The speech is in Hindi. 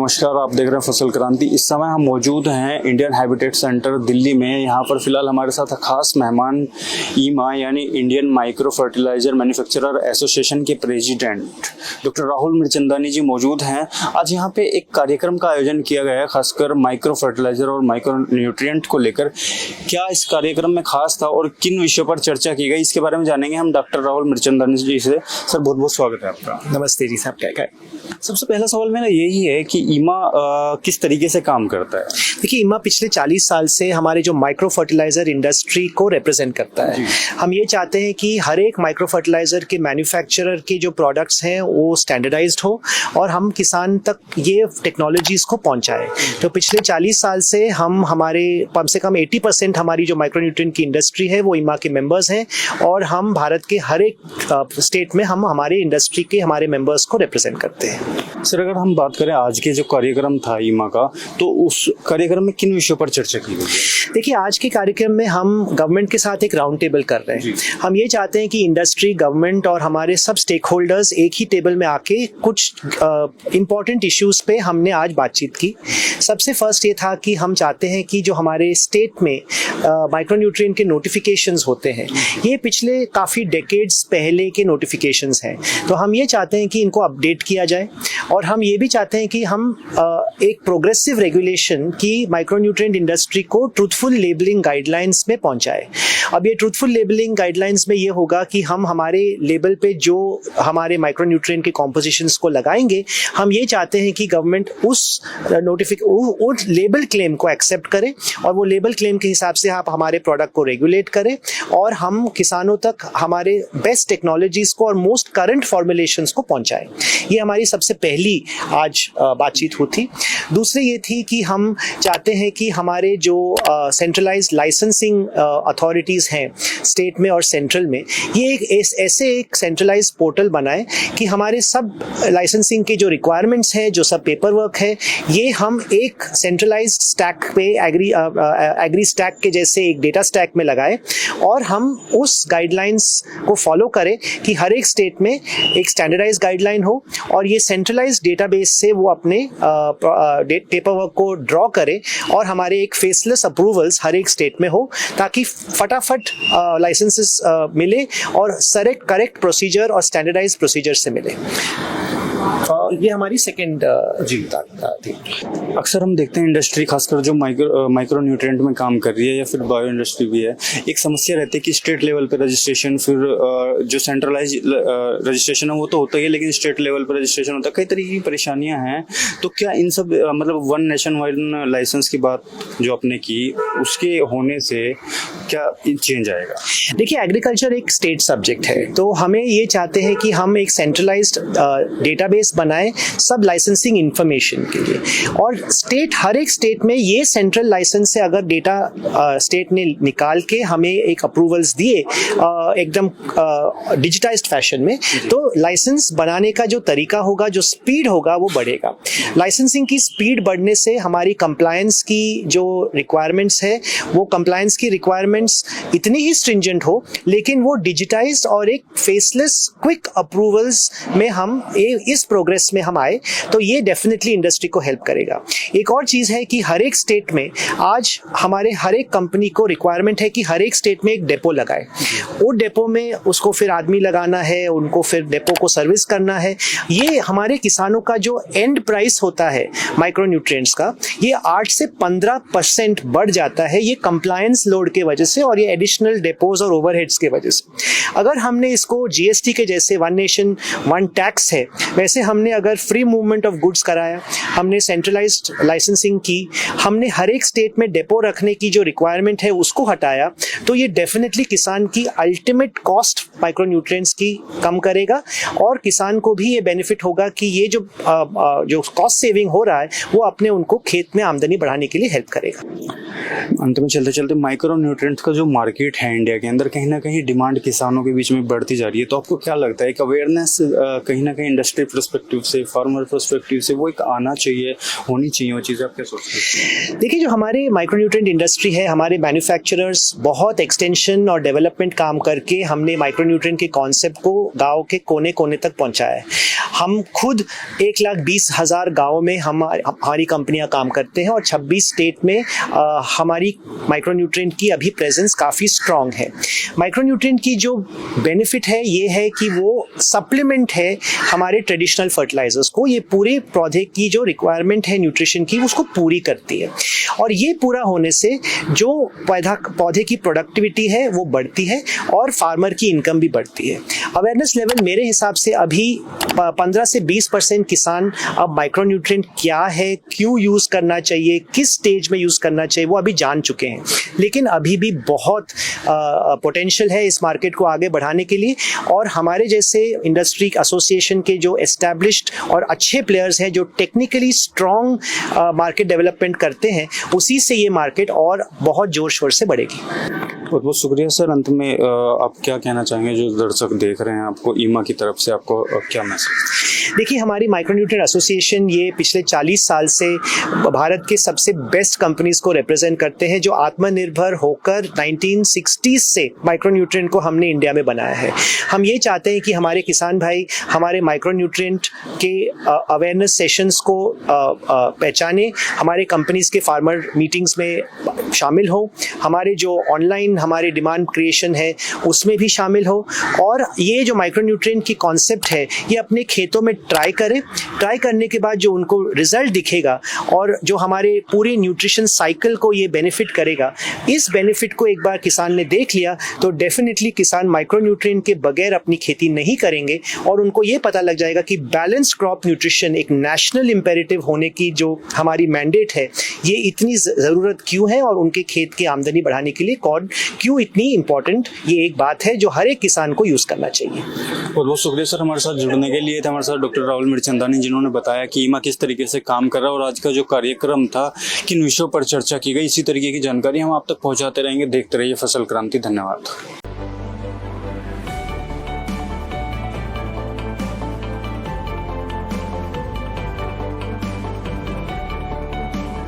नमस्कार, आप देख रहे हैं फसल क्रांति। इस समय हम मौजूद हैं इंडियन हैबिटेट सेंटर दिल्ली में। यहाँ पर फिलहाल हमारे साथ खास मेहमान ईमा यानी Indian micro fertilizer manufacturer association के प्रेसिडेंट डॉक्टर राहुल मिर्चंदानी जी मौजूद हैं। आज यहाँ पे एक कार्यक्रम का आयोजन किया गया है खासकर माइक्रो फर्टिलाइजर और माइक्रो न्यूट्रिएंट को लेकर। क्या इस कार्यक्रम में खास था और किन विषयों पर चर्चा की गई, इसके बारे में जानेंगे हम डॉक्टर राहुल मिर्चंदानी जी से। सर, बहुत बहुत स्वागत है आपका। नमस्ते जी साहब, क्या सबसे पहला सवाल मेरा यही है कि ईमा किस तरीके से काम करता है? देखिए, ईमा पिछले 40 साल से हमारे जो माइक्रो फर्टिलाइजर इंडस्ट्री को रिप्रेजेंट करता है। हम ये चाहते हैं कि हर एक माइक्रो फर्टिलाइजर के मैन्युफैक्चरर के जो प्रोडक्ट्स हैं वो स्टैंडर्डाइज्ड हो और हम किसान तक ये टेक्नोलॉजीज को पहुंचाएं। तो पिछले 40 साल से हम हमारे कम से कम 80% हमारी जो माइक्रो न्यूट्रिएंट की इंडस्ट्री है वो ईमा के मेंबर्स हैं और हम भारत के हर एक स्टेट में हम हमारे इंडस्ट्री के हमारे मेंबर्स को रिप्रेजेंट करते हैं। सर, अगर हम बात करें आज के जो कार्यक्रम था ईमा का, तो उस कार्यक्रम में किन विषयों पर चर्चा की गई? देखिए, आज के कार्यक्रम में हम गवर्नमेंट के साथ एक राउंड टेबल कर रहे हैं। हम ये चाहते हैं कि इंडस्ट्री, गवर्नमेंट और हमारे सब स्टेक होल्डर्स एक ही टेबल में आके कुछ इंपॉर्टेंट इश्यूज पे हमने आज बातचीत की। सबसे फर्स्ट ये था कि हम चाहते हैं कि जो हमारे स्टेट में माइक्रोन्यूट्रिएंट के नोटिफिकेशंस होते हैं, ये पिछले काफ़ी डेकेड्स पहले के नोटिफिकेशंस हैं। तो हम ये चाहते हैं कि इनको अपडेट किया जाए और हम ये भी चाहते हैं कि हम एक प्रोग्रेसिव रेगुलेशन की माइक्रोन्यूट्रिएंट इंडस्ट्री को ट्रूथफुल लेबलिंग गाइडलाइंस में पहुंचाए। अब ये ट्रूथफुल लेबलिंग गाइडलाइंस में ये होगा कि हम हमारे लेबल पे जो हमारे माइक्रोन्यूट्रिएंट के कॉम्पोजिशंस को लगाएंगे, हम ये चाहते हैं कि गवर्नमेंट उस लेबल क्लेम को एक्सेप्ट करे और वो लेबल क्लेम के हिसाब से आप हमारे प्रोडक्ट को रेगुलेट करें और हम किसानों तक हमारे बेस्ट टेक्नोलॉजीज को और मोस्ट करंट फॉर्मुलेशंस को पहुंचाएं। ये हमारी सबसे पहली आज बातचीत हुई थी। दूसरी ये थी कि हम चाहते हैं कि हमारे जो सेंट्रलाइज्ड लाइसेंसिंग अथॉरिटीज़ हैं स्टेट में और सेंट्रल में, ये ऐसे एक सेंट्रलाइज्ड पोर्टल बनाए कि हमारे सब लाइसेंसिंग के जो रिक्वायरमेंट्स हैं, जो सब पेपर वर्क है, ये हम एक सेंट्रलाइज्ड स्टैक पे एग्री स्टैक के जैसे एक डेटा स्टैक में लगाए और हम उस गाइडलाइंस को फॉलो करें कि हर एक स्टेट में एक स्टैंडर्डाइज गाइडलाइन हो और ये सेंट्रलाइज्ड डेटाबेस से वो अपने पेपर वर्क को ड्रॉ करे और हमारे एक फेसलेस अप्रूवल्स हर एक स्टेट में हो ताकि फटाफट लाइसेंसेस मिले और करेक्ट प्रोसीजर और स्टैंडर्डाइज प्रोसीजर से मिले। ये हमारी सेकेंड थी। अक्सर हम देखते हैं इंडस्ट्री खासकर जो माइक्रो न्यूट्रिएंट में काम कर रही है या फिर बायो इंडस्ट्री भी है, एक समस्या रहती है कि स्टेट लेवल पे रजिस्ट्रेशन, फिर जो सेंट्रलाइज रजिस्ट्रेशन है वो तो होता ही है, लेकिन स्टेट लेवल पर रजिस्ट्रेशन होता है। कई तरीके की परेशानियां हैं। तो क्या इन सब मतलब वन नेशन वाइड लाइसेंस की बात जो आपने की, उसके होने से क्या चेंज आएगा? देखिए, एग्रीकल्चर एक स्टेट सब्जेक्ट है, तो हमें ये चाहते हैं कि हम एक सेंट्रलाइज्ड डेटाबेस बनाए सब लाइसेंसिंग इंफॉर्मेशन के लिए और हर एक स्टेट में ये सेंट्रल लाइसेंस से अगर डेटा स्टेट ने निकाल के हमें एक अप्रूवल्स दिए एकदम डिजिटाइज्ड फैशन में, तो लाइसेंस बनाने का जो तरीका होगा, जो स्पीड होगा, वो बढ़ेगा। लाइसेंसिंग की स्पीड बढ़ने से हमारी कंप्लायंस की जो रिक्वायरमेंट्स है, वो कंप्लायंस की रिक्वायरमेंट्स इतनी ही स्ट्रिंजेंट हो, लेकिन वो डिजिटाइज्ड और एक फेसलेस क्विक अप्रूवल्स में हम इस प्रोग्रेस में हम आए, तो ये डेफिनेटली इंडस्ट्री को हेल्प करेगा। एक और चीज़ है कि हर एक स्टेट में आज हमारे हर एक कंपनी को रिक्वायरमेंट है कि हर एक स्टेट में एक डेपो लगाए। वो डेपो में उसको फिर आदमी लगाना है, उनको फिर डेपो को सर्विस करना है। ये हमारे किसानों का जो एंड प्राइस होता है माइक्रो न्यूट्रिएंट्स का, ये 8 से 15% बढ़ जाता है, ये कंप्लायंस लोड के वजह से और ये एडिशनल डेपोज और ओवरहेड्स के वजह से। अगर हमने इसको जीएसटी के जैसे वन नेशन वन टैक्स है, वैसे हमने अगर फ्री मूवमेंट ऑफ गुड्स कराया, हमने सेंट्रलाइज्ड लाइसेंसिंग की, हमने हर एक स्टेट में डेपो रखने की जो रिक्वायरमेंट है उसको हटाया, तो ये डेफिनेटली किसान की अल्टीमेट कॉस्ट माइक्रोन्यूट्रिएंट्स की कम करेगा और किसान को भी ये बेनिफिट होगा कि ये जो कॉस्ट सेविंग हो रहा है वो अपने उनको खेत में आमदनी बढ़ाने के लिए हेल्प करेगा। अंत में चलते चलते माइक्रो न्यूट्रिएंट हेल्थ का जो मार्केट है इंडिया के अंदर, कहीं ना कहीं डिमांड किसानों के बीच में बढ़ती जा रही है, तो आपको क्या लगता है एक अवेयरनेस कहीं ना कहीं इंडस्ट्री पर्सपेक्टिव से, फार्मर पर्सपेक्टिव से वो एक आना चाहिए, होनी चाहिए वो चीज़, आप क्या सोचते हैं? देखिए, जो हमारे माइक्रोन्यूट्रिएंट इंडस्ट्री है, हमारे मैन्युफैक्चरर्स बहुत एक्सटेंशन और डेवलपमेंट काम करके हमने माइक्रोन्यूट्रिएंट के कॉन्सेप्ट को गांव के कोने कोने तक पहुंचाया है। हम खुद 1,20,000 गाँव में हमारी कंपनियां काम करते हैं और 26 स्टेट में हमारी माइक्रोन्यूट्रिएंट की अभी प्रेजेंस काफ़ी स्ट्रांग है। माइक्रोन्यूट्रिएंट की जो बेनिफिट है ये है कि वो सप्लीमेंट है हमारे ट्रेडिशनल फर्टिलाइजर्स को। ये पूरे पौधे की जो रिक्वायरमेंट है न्यूट्रिशन की उसको पूरी करती है, और ये पूरा होने से जो पौधे की प्रोडक्टिविटी है वो बढ़ती है और फार्मर की इनकम भी बढ़ती है। अवेयरनेस लेवल मेरे हिसाब से अभी 15 से 20% किसान अब माइक्रोन्यूट्रिएंट क्या है, क्यों यूज़ करना चाहिए, किस स्टेज में यूज़ करना चाहिए वो अभी जान चुके हैं। लेकिन अभी भी बहुत पोटेंशियल है इस मार्केट को आगे बढ़ाने के लिए, और हमारे जैसे इंडस्ट्री एसोसिएशन के जो एस्टैब्लिश्ड और अच्छे प्लेयर्स हैं जो टेक्निकली स्ट्रॉन्ग मार्केट डेवलपमेंट करते हैं, उसी से ये मार्केट और बहुत जोर शोर से बढ़ेगी। बहुत बहुत शुक्रिया सर। अंत में आप क्या कहना चाहेंगे जो दर्शक देख रहे हैं आपको, ईमा की तरफ से आपको क्या मैसेज? देखिए, हमारी माइक्रोन्यूट्रिएंट एसोसिएशन ये पिछले 40 साल से भारत के सबसे बेस्ट कंपनीज को रिप्रेजेंट करते हैं जो आत्मनिर्भर होकर 1960s से माइक्रोन्यूट्रिएंट को हमने इंडिया में बनाया है। हम ये चाहते हैं कि हमारे किसान भाई हमारे माइक्रोन्यूट्रिएंट के अवेयरनेस सेशंस को पहचाने, हमारे कंपनीज के फार्मर मीटिंग्स में शामिल हो, हमारे जो ऑनलाइन हमारे डिमांड क्रिएशन है उसमें भी शामिल हो, और ये जो माइक्रोन्यूट्रिएंट की कॉन्सेप्ट है ये अपने खेतों में ट्राई करें। ट्राई करने के बाद जो उनको रिजल्ट दिखेगा और जो हमारे पूरे न्यूट्रिशन साइकिल को ये बेनिफिट करेगा, इस बेनिफिट को एक बार किसान ने देख लिया तो डेफिनेटली किसान माइक्रोन्यूट्रिएंट के बगैर अपनी खेती नहीं करेंगे, और उनको ये पता लग जाएगा कि बैलेंस्ड क्रॉप न्यूट्रिशन एक नेशनल इंपेरेटिव होने की जो हमारी मैंडेट है ये इतनी ज़रूरत क्यों है, और उनके खेत की आमदनी बढ़ाने के लिए क्यों इतनी इंपॉर्टेंट ये एक बात है जो हर एक किसान को यूज़ करना चाहिए। बहुत बहुत शुक्रिया सर हमारे साथ जुड़ने के लिए। थे हमारे साथ डॉक्टर राहुल मिर्चंदानी, जिन्होंने बताया कि ईमा किस तरीके से काम कर रहा है और आज का जो कार्यक्रम था किन विषयों पर चर्चा की गई। इसी तरीके की जानकारी हम आप तक पहुंचाते रहेंगे। देखते रहिए फसल क्रांति। धन्यवाद।